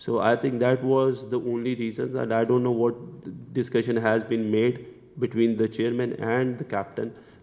So I think that was the only reason, and I don't know what discussion has been made between the chairman and the captain.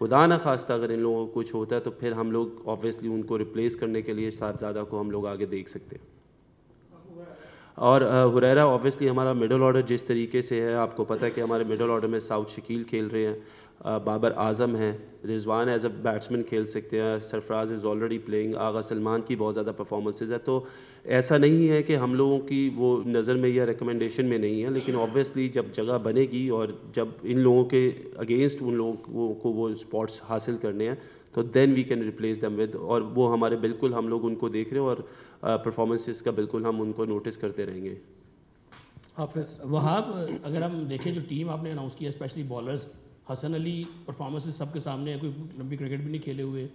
خدا نہ خواستہ اگر ان لوگوں کو کچھ ہوتا ہے تو پھر ہم لوگ آبویسلی ان کو ریپلیس کرنے کے لیے صاحبزادہ کو ہم لوگ آگے دیکھ سکتے ہیں. اور ہریرا آبویسلی ہمارا مڈل آرڈر جس طریقے سے ہے, آپ کو پتہ ہے کہ ہمارے مڈل آرڈر میں ساؤتھ شکیل کھیل رہے ہیں, بابر اعظم ہیں, رضوان ایز اے بیٹسمین کھیل سکتے ہیں, سرفراز از آلریڈی پلینگ, آغا سلمان کی بہت زیادہ پرفارمنسز ہے. تو ایسا نہیں ہے کہ ہم لوگوں کی وہ نظر میں یا ریکمنڈیشن میں نہیں ہے, لیکن آبویسلی جب جگہ بنے گی اور جب ان لوگوں کے اگینسٹ ان لوگوں کو وہ اسپاٹس حاصل کرنے ہیں تو then we can replace them with, اور وہ ہمارے بالکل ہم لوگ ان کو دیکھ رہے ہیں اور پرفارمنسز کا بالکل ہم ان کو نوٹس کرتے رہیں گے. حافظ وہاب, اگر ہم دیکھیں جو ٹیم آپ نے اناؤنس کیا especially bowlers, Hasan Ali performance سب کے سامنے ہے, کوئی لمبی کرکٹ بھی نہیں کھیلے ہوئے,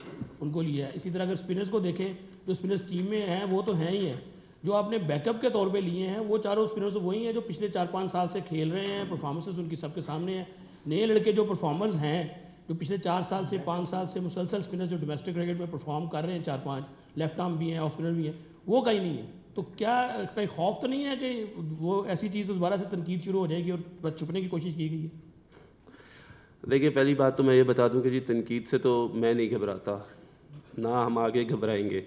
ان کو لیا ہے. اسی طرح اگر اسپنرز کو دیکھیں, جو اسپنرز ٹیم میں ہیں وہ تو ہیں ہی ہیں, جو آپ نے بیک اپ کے طور پہ لیے ہیں وہ چاروں اسپنرز وہی ہیں جو پچھلے 4-5 سال سے کھیل رہے ہیں, پرفارمنسز ان کی سب کے سامنے ہیں. نئے لڑکے جو پرفارمرز ہیں جو پچھلے 4 سال سے 5 سال سے مسلسل اسپنرز جو ڈومیسٹک کرکٹ میں پرفارم کر رہے ہیں, 4-5 لیفٹ آرم بھی ہیں, آف اسپنر بھی ہیں, وہ کہیں نہیں ہے. تو کیا کہیں خوف تو نہیں ہے کہ وہ ایسی چیز دوبارہ سے تنقید شروع ہو جائے گی اور بس چھپنے کی کوشش کی گئی ہے؟ دیکھیے پہلی بات تو میں یہ بتا دوں کہ جی تنقید سے تو میں نہیں گھبراتا, نہ ہم آگے گھبرائیں گے.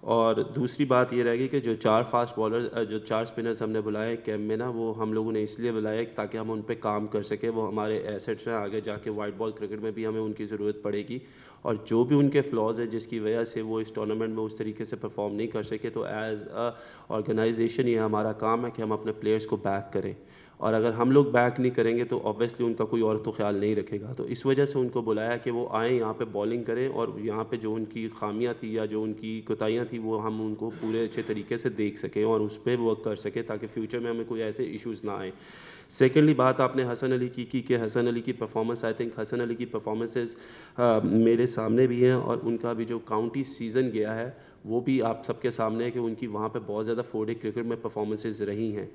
اور دوسری بات یہ رہے گی کہ جو 4 فاسٹ بالر جو 4 اسپنرز ہم نے بلائے کیمپ میں نا, وہ ہم لوگوں نے اس لیے بلائے تاکہ ہم ان پہ کام کر سکیں. وہ ہمارے ایسٹس ہیں, آگے جا کے وائٹ بال کرکٹ میں بھی ہمیں ان کی ضرورت پڑے گی. اور جو بھی ان کے فلاز ہیں جس کی وجہ سے وہ اس ٹورنامنٹ میں اس طریقے سے پرفارم نہیں کر سکے, تو ایز اے آرگنائزیشن یہ ہمارا کام ہے کہ ہم اپنے پلیئرس کو بیک کریں. اور اگر ہم لوگ بیک نہیں کریں گے تو آبویسلی ان کا کوئی اور تو خیال نہیں رکھے گا. تو اس وجہ سے ان کو بلایا کہ وہ آئیں یہاں پہ بالنگ کریں, اور یہاں پہ جو ان کی خامیاں تھیں یا جو ان کی کوتاہیاں تھیں وہ ہم ان کو پورے اچھے طریقے سے دیکھ سکیں اور اس پہ ورک کر سکیں تاکہ فیوچر میں ہمیں کوئی ایسے ایشوز نہ آئیں. سیکنڈلی بات آپ نے حسن علی کی کہ حسن علی کی performance, I think Hasan Ali کی پرفارمنسز میرے سامنے بھی ہیں, اور ان کا بھی جو کاؤنٹی سیزن گیا ہے وہ بھی آپ سب کے سامنے ہے کہ ان کی وہاں پہ بہت زیادہ 4 ڈے کرکٹ میں پرفارمنسز رہی ہیں.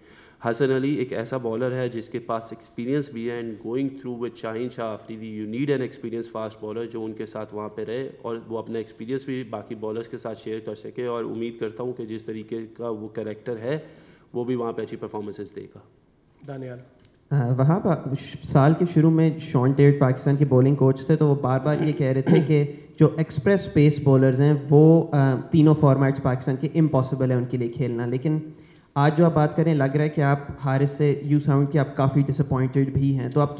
حسن علی ایک ایسا بالر ہے جس کے پاس ایکسپیرینس بھی ہے, and going through with Shaheen Shah Afridi you need an experience fast bowler جو ان کے ساتھ وہاں پہ رہے اور وہ اپنا ایکسپیرینس بھی باقی بالرز کے ساتھ شیئر کر سکے. اور امید کرتا ہوں کہ جس طریقے کا وہ کریکٹر ہے وہ بھی وہاں پہ اچھی پرفارمنسز دے گا. دانیال وہاں سال کے شروع میں شون ٹیٹ پاکستان کے بولنگ کوچ تھے, تو وہ بار بار یہ کہہ رہے تھے کہ جو ایکسپریس پیس بولرز ہیں وہ تینوں فارمیٹس پاکستان کے امپاسبل ہیں ان کے لیے کھیلنا. لیکن آج جو آپ بات کریں لگ رہا ہے کہ آپ حارث سے یو ساؤنڈ کہ آپ کافی ڈس اپوائنٹڈ بھی ہیں. تو آپ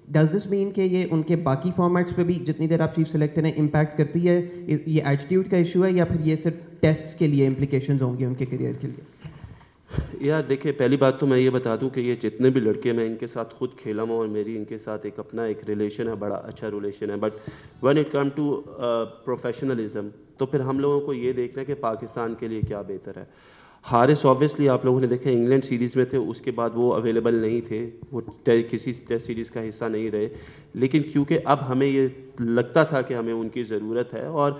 ڈز دس مین کہ یہ ان کے باقی فارمیٹس پہ بھی جتنی دیر آپ چیف سلیکٹر ہیں امپیکٹ کرتی ہے, یہ ایٹیٹیوڈ کا ایشو ہے یا پھر یہ صرف ٹیسٹس کے لیے امپلیکیشنز ہوں گے ان کے کیریئر کے لیے؟ یار دیکھیں پہلی بات تو میں یہ بتا دوں کہ یہ جتنے بھی لڑکے میں ان کے ساتھ خود کھیلا ہوں اور میری ان کے ساتھ ایک اپنا ایک ریلیشن ہے, بڑا اچھا ریلیشن ہے. But when it come to professionalism تو پھر ہم لوگوں کو یہ دیکھنا ہے کہ پاکستان کے لیے کیا بہتر ہے. حارث آبویسلی آپ لوگوں نے دیکھا انگلینڈ سیریز میں تھے, اس کے بعد وہ اویلیبل نہیں تھے, وہ کسی ٹیسٹ سیریز کا حصہ نہیں رہے. لیکن کیونکہ اب ہمیں یہ لگتا تھا کہ ہمیں ان کی ضرورت ہے, اور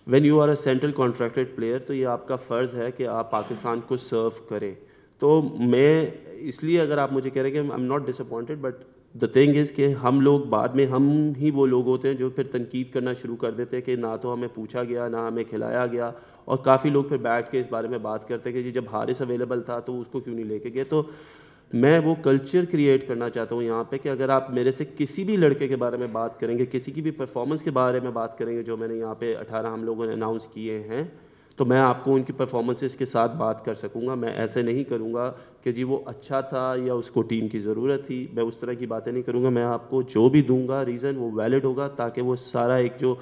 when you are a central contracted player تو یہ آپ کا فرض ہے کہ آپ پاکستان کو سرو کریں. تو میں اس لیے اگر آپ مجھے کہہ رہے ہیں کہ I am not disappointed, but the thing is کہ ہم لوگ بعد میں ہم ہی وہ لوگ ہوتے ہیں جو پھر تنقید کرنا شروع کر دیتے ہیں کہ نہ تو ہمیں پوچھا گیا نہ ہمیں کھلایا گیا, اور کافی لوگ پھر بیٹھ کے اس بارے میں بات کرتے ہیں کہ جی جب حارث اویلیبل تھا تو اس کو کیوں نہیں لے کے گئے. تو میں وہ کلچر کریٹ کرنا چاہتا ہوں یہاں پہ کہ اگر آپ میرے سے کسی بھی لڑکے کے بارے میں بات کریں گے, کسی کی بھی پرفارمنس کے بارے میں بات کریں گے جو میں نے یہاں پہ 18 ہم لوگوں نے اناؤنس کیے ہیں, تو میں آپ کو ان کی پرفارمنسز کے ساتھ بات کر سکوں گا. میں ایسے نہیں کروں گا کہ جی وہ اچھا تھا یا اس کو ٹیم کی ضرورت تھی, میں اس طرح کی باتیں نہیں کروں گا. میں آپ کو جو بھی دوں گا ریزن وہ ویلڈ ہوگا تاکہ وہ سارا ایک جو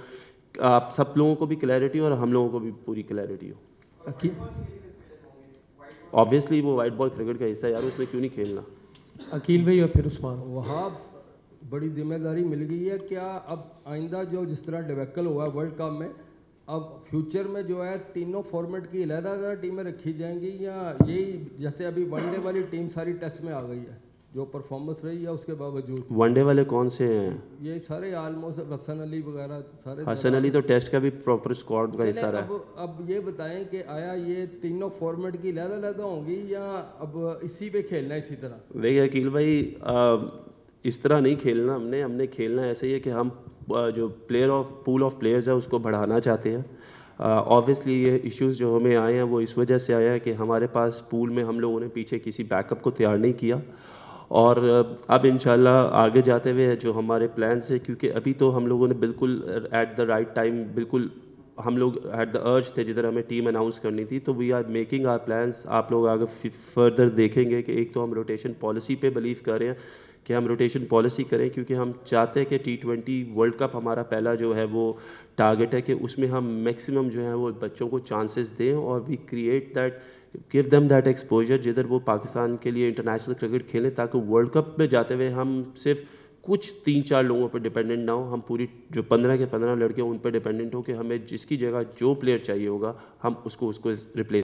آپ سب لوگوں کو بھی کلیئرٹی اور ہم لوگوں کو بھی پوری کلیئرٹی ہو. آبویسلی وہ وائٹ بال کرکٹ کا حصہ ہے یار, اس میں کیوں نہیں کھیلنا. عقیل بھائی اور پھر عثمان. وہاب بڑی ذمہ داری مل گئی ہے, کیا اب آئندہ جو جس طرح ڈیویکل ہوا ہے ورلڈ کپ میں, اب فیوچر میں جو ہے تینوں فارمیٹ کی علیحدہ علیحدہ ٹیمیں رکھی جائیں گی, یا یہی جیسے ابھی ون ڈے والی ٹیم ساری ٹیسٹ میں آ گئی ہے جو پرفارمنس رہی ہے اس کے باوجود؟ ون ڈے والے کون سے ہیں یہ سارے آلموسٹ حسن علی وغیرہ سارے. حسن علی تو ٹیسٹ کا بھی پراپر اسکواڈ کا حصہ رہا. اب یہ بتائیں کہ آیا یہ تینوں فارمیٹ کی علیحدہ علیحدہ ہوں گی یا اب اسی پہ کھیلنا ہے اسی طرح؟ دیکھیے عقیل بھائی اس طرح نہیں کھیلنا, ہم نے کھیلنا ایسے ہی ہے کہ ہم جو پول آف پلیئرز ہے اس کو بڑھانا چاہتے ہیں. آبویسلی یہ ایشوز جو ہمیں آئے ہیں وہ اس وجہ سے آیا ہے کہ ہمارے پاس پول میں ہم لوگوں نے پیچھے کسی بیک اپ کو تیار نہیں کیا, اور اب انشاءاللہ آگے جاتے ہوئے جو ہمارے پلانس ہیں، کیونکہ ابھی تو ہم لوگوں نے بالکل ایٹ دا رائٹ ٹائم، بالکل ہم لوگ ایٹ دا ارج تھے جدھر ہمیں ٹیم اناؤنس کرنی تھی، تو we are making our plans. آپ لوگ آگے فردر دیکھیں گے کہ ایک تو ہم روٹیشن پالیسی پہ بلیو کر رہے ہیں کہ ہم روٹیشن پالیسی کریں، کیونکہ ہم چاہتے ہیں کہ T20 ورلڈ کپ ہمارا پہلا جو ہے وہ ٹارگٹ ہے کہ اس میں ہم میکسیمم جو ہے وہ بچوں کو چانسز دیں اور we create that, give them that exposure جدھر وہ پاکستان کے لیے انٹرنیشنل کرکٹ کھیلیں، تاکہ ورلڈ کپ میں جاتے ہوئے ہم صرف کچھ 3-4 لوگوں پر ڈیپینڈنٹ نہ ہوں، ہم پوری جو 15 کے 15 لڑکے ان پہ ڈیپینڈنٹ ہوں کہ ہمیں جس کی جگہ جو پلیئر چاہیے ہوگا ہم اس کو ریپلیس